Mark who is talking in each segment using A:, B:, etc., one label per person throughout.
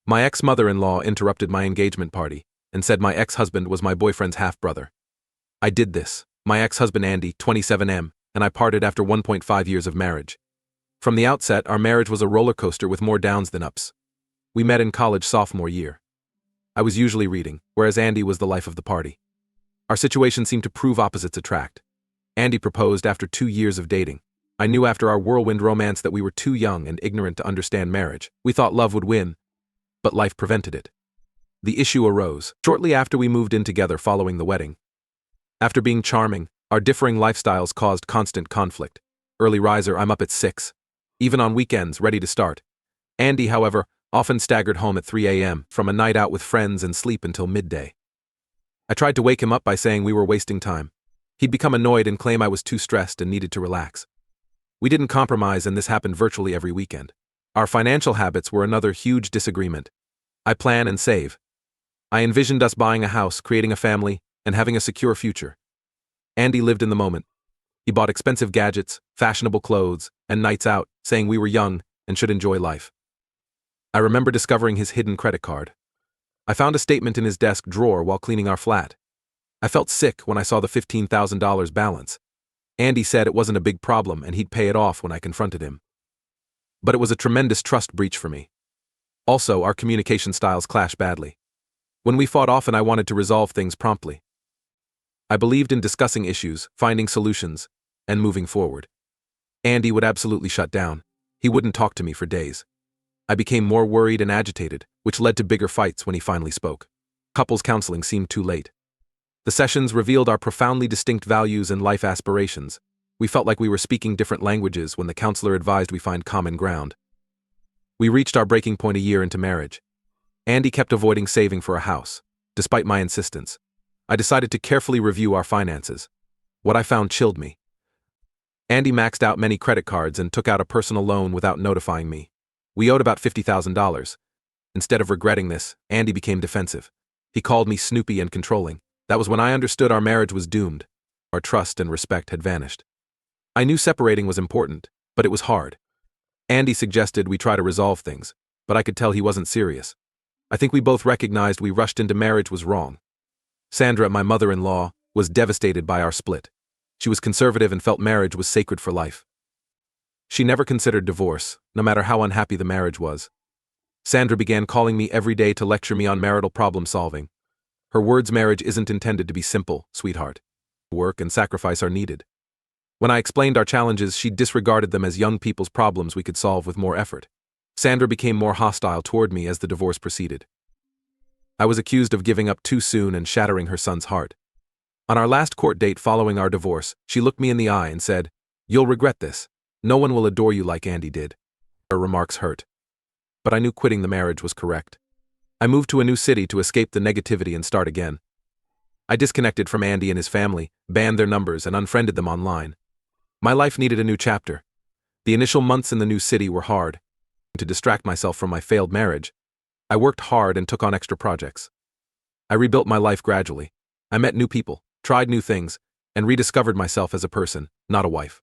A: My ex-mother-in-law interrupted my engagement party and said my ex-husband was my boyfriend's half-brother. I did this. My ex-husband Andy, 27M, and I parted after 1.5 years of marriage. From the outset, our marriage was a roller coaster with more downs than ups. We met in college sophomore year. I was usually reading, whereas Andy was the life of the party. Our situation seemed to prove opposites attract. Andy proposed after 2 years of dating. I knew after our whirlwind romance that we were too young and ignorant to understand marriage. We thought love would win, but life prevented it. The issue arose shortly after we moved in together following the wedding. After being charming, our differing lifestyles caused constant conflict. Early riser, I'm up at 6. Even on weekends, ready to start. Andy, however, often staggered home at 3 a.m. from a night out with friends and sleep until midday. I tried to wake him up by saying we were wasting time. He'd become annoyed and claim I was too stressed and needed to relax. We didn't compromise, and this happened virtually every weekend. Our financial habits were another huge disagreement. I plan and save. I envisioned us buying a house, creating a family, and having a secure future. Andy lived in the moment. He bought expensive gadgets, fashionable clothes, and nights out, saying we were young and should enjoy life. I remember discovering his hidden credit card. I found a statement in his desk drawer while cleaning our flat. I felt sick when I saw the $15,000 balance. Andy said it wasn't a big problem and he'd pay it off when I confronted him. But it was a tremendous trust breach for me. Also, our communication styles clashed badly. When we fought often, I wanted to resolve things promptly. I believed in discussing issues, finding solutions, and moving forward. Andy would absolutely shut down. He wouldn't talk to me for days. I became more worried and agitated, which led to bigger fights when he finally spoke. Couples counseling seemed too late. The sessions revealed our profoundly distinct values and life aspirations. We felt like we were speaking different languages when the counselor advised we find common ground. We reached our breaking point a year into marriage. Andy kept avoiding saving for a house, despite my insistence. I decided to carefully review our finances. What I found chilled me. Andy maxed out many credit cards and took out a personal loan without notifying me. We owed about $50,000. Instead of regretting this, Andy became defensive. He called me snoopy and controlling. That was when I understood our marriage was doomed. Our trust and respect had vanished. I knew separating was important, but it was hard. Andy suggested we try to resolve things, but I could tell he wasn't serious. I think we both recognized we rushed into marriage was wrong. Sandra, my mother-in-law, was devastated by our split. She was conservative and felt marriage was sacred for life. She never considered divorce, no matter how unhappy the marriage was. Sandra began calling me every day to lecture me on marital problem solving. Her words, marriage isn't intended to be simple, sweetheart. Work and sacrifice are needed. When I explained our challenges, she disregarded them as young people's problems we could solve with more effort. Sandra became more hostile toward me as the divorce proceeded. I was accused of giving up too soon and shattering her son's heart. On our last court date following our divorce, she looked me in the eye and said, "You'll regret this. No one will adore you like Andy did." Her remarks hurt. But I knew quitting the marriage was correct. I moved to a new city to escape the negativity and start again. I disconnected from Andy and his family, banned their numbers, and unfriended them online. My life needed a new chapter. The initial months in the new city were hard. To distract myself from my failed marriage, I worked hard and took on extra projects. I rebuilt my life gradually. I met new people, tried new things, and rediscovered myself as a person, not a wife.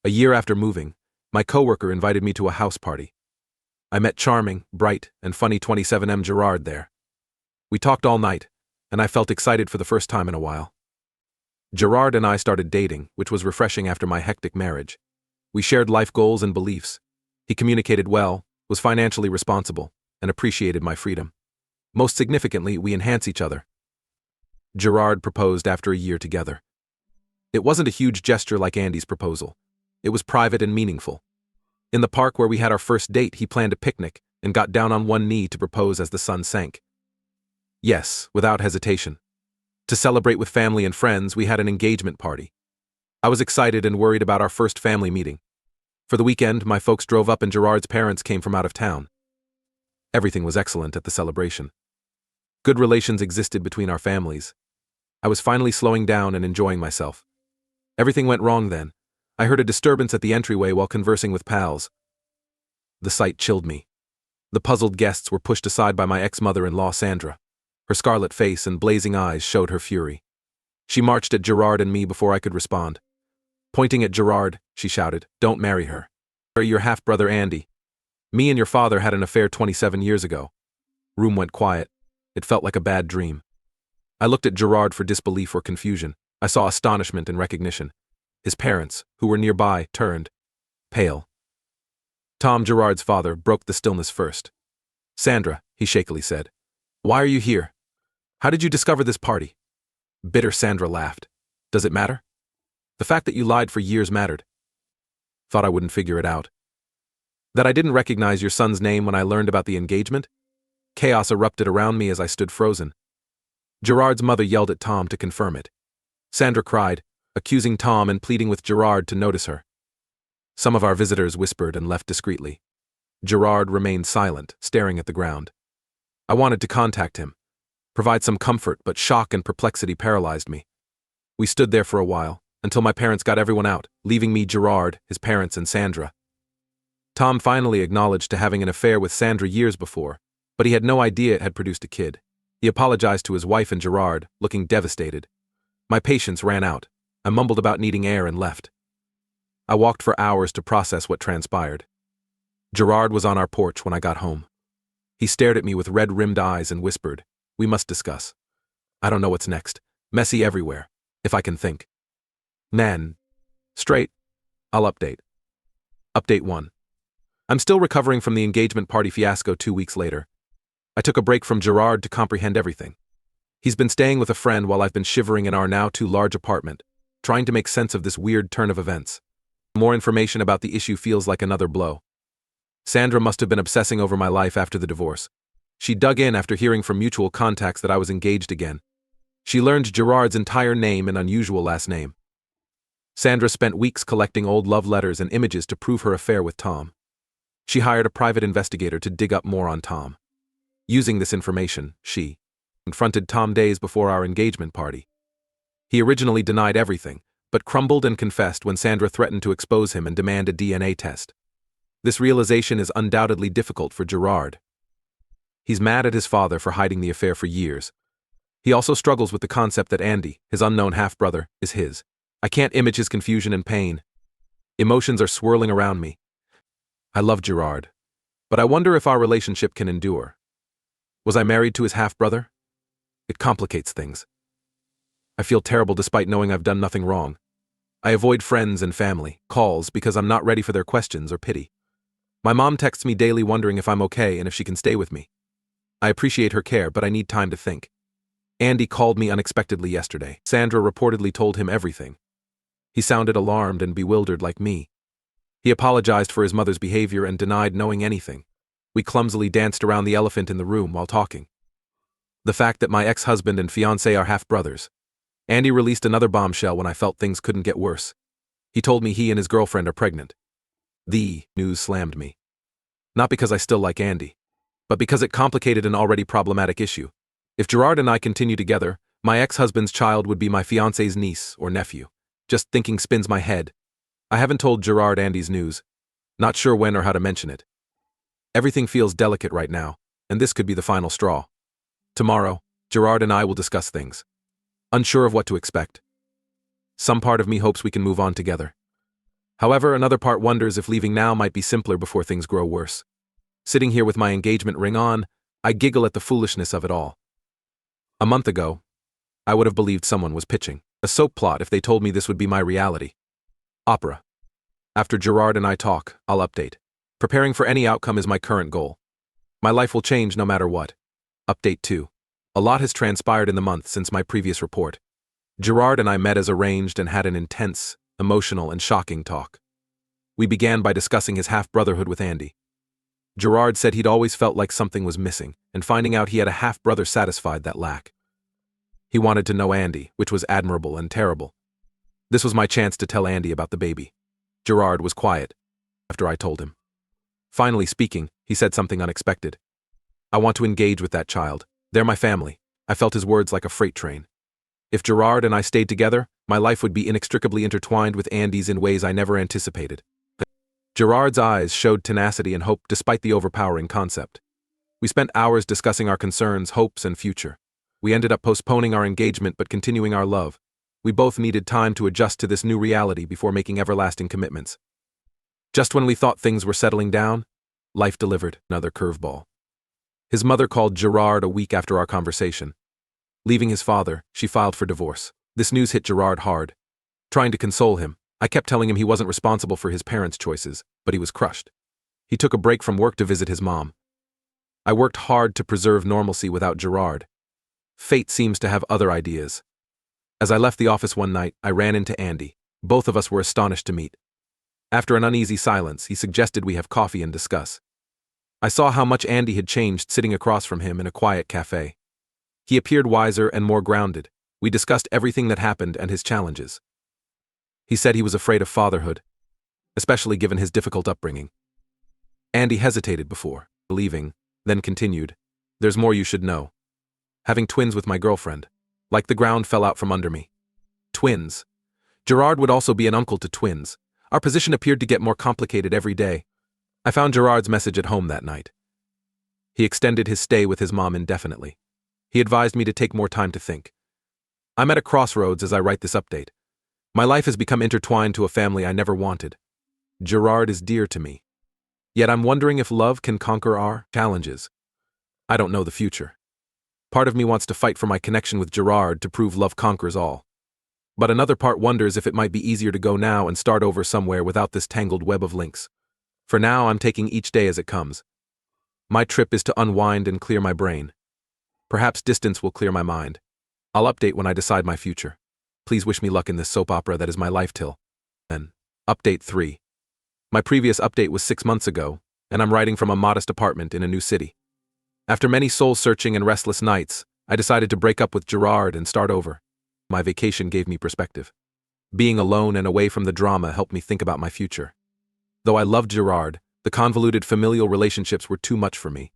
A: A year after moving, my coworker invited me to a house party. I met charming, bright, and funny 27M Gerard there. We talked all night, and I felt excited for the first time in a while. Gerard and I started dating, which was refreshing after my hectic marriage. We shared life goals and beliefs. He communicated well, was financially responsible, and appreciated my freedom. Most significantly, we enhance each other. Gerard proposed after a year together. It wasn't a huge gesture like Andy's proposal. It was private and meaningful. In the park where we had our first date, he planned a picnic and got down on one knee to propose as the sun sank. Yes, without hesitation. To celebrate with family and friends, we had an engagement party. I was excited and worried about our first family meeting. For the weekend, my folks drove up and Gerard's parents came from out of town. Everything was excellent at the celebration. Good relations existed between our families. I was finally slowing down and enjoying myself. Everything went wrong then. I heard a disturbance at the entryway while conversing with pals. The sight chilled me. The puzzled guests were pushed aside by my ex-mother-in-law Sandra. Her scarlet face and blazing eyes showed her fury. She marched at Gerard and me before I could respond. Pointing at Gerard, she shouted, "Don't marry her. Or your half-brother Andy. Me and your father had an affair 27 years ago." Room went quiet. It felt like a bad dream. I looked at Gerard for disbelief or confusion. I saw astonishment and recognition. His parents, who were nearby, turned pale. Tom, Gerard's father, broke the stillness first. "Sandra," he shakily said, "why are you here? How did you discover this party?" Bitter Sandra laughed. "Does it matter? The fact that you lied for years mattered. Thought I wouldn't figure it out. That I didn't recognize your son's name when I learned about the engagement?" Chaos erupted around me as I stood frozen. Gerard's mother yelled at Tom to confirm it. Sandra cried, accusing Tom and pleading with Gerard to notice her. Some of our visitors whispered and left discreetly. Gerard remained silent, staring at the ground. I wanted to contact him, provide some comfort, but shock and perplexity paralyzed me. We stood there for a while, until my parents got everyone out, leaving me, Gerard, his parents, and Sandra. Tom finally acknowledged to having an affair with Sandra years before, but he had no idea it had produced a kid. He apologized to his wife and Gerard, looking devastated. My patience ran out. I mumbled about needing air and left. I walked for hours to process what transpired. Gerard was on our porch when I got home. He stared at me with red-rimmed eyes and whispered, "We must discuss. I don't know what's next. Messy everywhere, if I can think." Man. Straight. I'll update. Update 1. I'm still recovering from the engagement party fiasco 2 weeks later. I took a break from Gerard to comprehend everything. He's been staying with a friend while I've been shivering in our now too large apartment, trying to make sense of this weird turn of events. More information about the issue feels like another blow. Sandra must have been obsessing over my life after the divorce. She dug in after hearing from mutual contacts that I was engaged again. She learned Gerard's entire name and unusual last name. Sandra spent weeks collecting old love letters and images to prove her affair with Tom. She hired a private investigator to dig up more on Tom. Using this information, she confronted Tom days before our engagement party. He originally denied everything, but crumbled and confessed when Sandra threatened to expose him and demand a DNA test. This realization is undoubtedly difficult for Gerard. He's mad at his father for hiding the affair for years. He also struggles with the concept that Andy, his unknown half-brother, is his. I can't image his confusion and pain. Emotions are swirling around me. I love Gerard, but I wonder if our relationship can endure. Was I married to his half-brother? It complicates things. I feel terrible despite knowing I've done nothing wrong. I avoid friends and family, calls, because I'm not ready for their questions or pity. My mom texts me daily wondering if I'm okay and if she can stay with me. I appreciate her care, but I need time to think. Andy called me unexpectedly yesterday. Sandra reportedly told him everything. He sounded alarmed and bewildered like me. He apologized for his mother's behavior and denied knowing anything. We clumsily danced around the elephant in the room while talking. The fact that my ex-husband and fiancé are half-brothers. Andy released another bombshell when I felt things couldn't get worse. He told me he and his girlfriend are pregnant. The news slammed me. Not because I still like Andy, but because it complicated an already problematic issue. If Gerard and I continue together, my ex-husband's child would be my fiancé's niece or nephew. Just thinking spins my head. I haven't told Gerard Andy's news. Not sure when or how to mention it. Everything feels delicate right now, and this could be the final straw. Tomorrow, Gerard and I will discuss things. Unsure of what to expect. Some part of me hopes we can move on together. However, another part wonders if leaving now might be simpler before things grow worse. Sitting here with my engagement ring on, I giggle at the foolishness of it all. A month ago, I would have believed someone was pitching a soap plot if they told me this would be my reality. Opera. After Gerard and I talk, I'll update. Preparing for any outcome is my current goal. My life will change no matter what. Update 2. A lot has transpired in the month since my previous report. Gerard and I met as arranged and had an intense, emotional, and shocking talk. We began by discussing his half-brotherhood with Andy. Gerard said he'd always felt like something was missing, and finding out he had a half-brother satisfied that lack. He wanted to know Andy, which was admirable and terrible. This was my chance to tell Andy about the baby. Gerard was quiet after I told him. Finally speaking, he said something unexpected. "I want to engage with that child. They're my family." I felt his words like a freight train. If Gerard and I stayed together, my life would be inextricably intertwined with Andy's in ways I never anticipated. Gerard's eyes showed tenacity and hope despite the overpowering concept. We spent hours discussing our concerns, hopes, and future. We ended up postponing our engagement but continuing our love. We both needed time to adjust to this new reality before making everlasting commitments. Just when we thought things were settling down, life delivered another curveball. His mother called Gerard a week after our conversation. Leaving his father, she filed for divorce. This news hit Gerard hard. Trying to console him, I kept telling him he wasn't responsible for his parents' choices, but he was crushed. He took a break from work to visit his mom. I worked hard to preserve normalcy without Gerard. Fate seems to have other ideas. As I left the office one night, I ran into Andy. Both of us were astonished to meet. After an uneasy silence, he suggested we have coffee and discuss. I saw how much Andy had changed sitting across from him in a quiet cafe. He appeared wiser and more grounded. We discussed everything that happened and his challenges. He said he was afraid of fatherhood, especially given his difficult upbringing. Andy hesitated before believing, then continued, "There's more you should know. Having twins with my girlfriend, like the ground fell out from under me. Twins. Gerard would also be an uncle to twins. Our position appeared to get more complicated every day. I found Gerard's message at home that night. He extended his stay with his mom indefinitely. He advised me to take more time to think. I'm at a crossroads as I write this update. My life has become intertwined to a family I never wanted. Gerard is dear to me. Yet I'm wondering if love can conquer our challenges. I don't know the future. Part of me wants to fight for my connection with Gerard to prove love conquers all. But another part wonders if it might be easier to go now and start over somewhere without this tangled web of links. For now, I'm taking each day as it comes. My trip is to unwind and clear my brain. Perhaps distance will clear my mind. I'll update when I decide my future. Please wish me luck in this soap opera that is my life till then. Update 3. My previous update was 6 months ago, and I'm writing from a modest apartment in a new city. After many soul-searching and restless nights, I decided to break up with Gerard and start over. My vacation gave me perspective. Being alone and away from the drama helped me think about my future. Though I loved Gerard, the convoluted familial relationships were too much for me.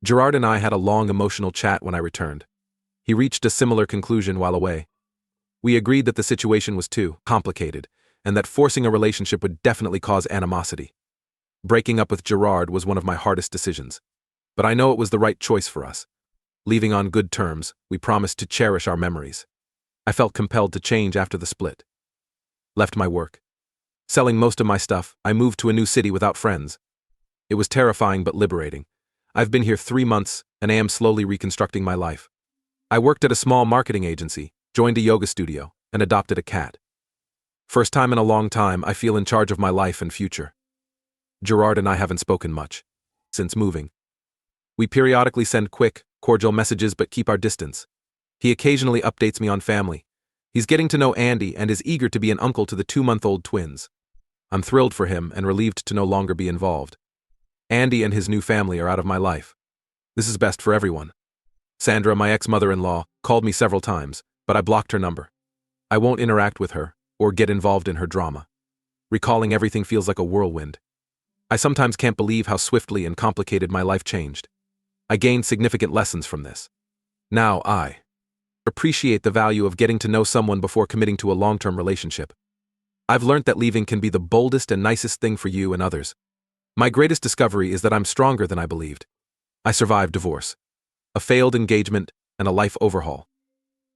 A: Gerard and I had a long emotional chat when I returned. He reached a similar conclusion while away. We agreed that the situation was too complicated, and that forcing a relationship would definitely cause animosity. Breaking up with Gerard was one of my hardest decisions. But I know it was the right choice for us. Leaving on good terms, we promised to cherish our memories. I felt compelled to change after the split. Left my work. Selling most of my stuff, I moved to a new city without friends. It was terrifying but liberating. I've been here 3 months, and I am slowly reconstructing my life. I worked at a small marketing agency, joined a yoga studio, and adopted a cat. First time in a long time, I feel in charge of my life and future. Gerard and I haven't spoken much since moving. We periodically send quick, cordial messages but keep our distance. He occasionally updates me on family. He's getting to know Andy and is eager to be an uncle to the 2-month-old twins. I'm thrilled for him and relieved to no longer be involved. Andy and his new family are out of my life. This is best for everyone. Sandra, my ex-mother-in-law, called me several times, but I blocked her number. I won't interact with her or get involved in her drama. Recalling everything feels like a whirlwind. I sometimes can't believe how swiftly and complicated my life changed. I gained significant lessons from this. Now I appreciate the value of getting to know someone before committing to a long-term relationship. I've learned that leaving can be the boldest and nicest thing for you and others. My greatest discovery is that I'm stronger than I believed. I survived divorce, a failed engagement, and a life overhaul.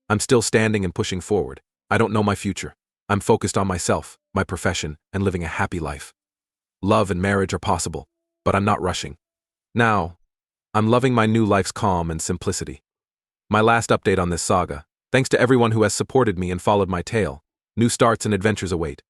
A: I'm still standing and pushing forward. I don't know my future. I'm focused on myself, my profession, and living a happy life. Love and marriage are possible, but I'm not rushing. Now, I'm loving my new life's calm and simplicity. My last update on this saga. Thanks to everyone who has supported me and followed my tale. New starts and adventures await.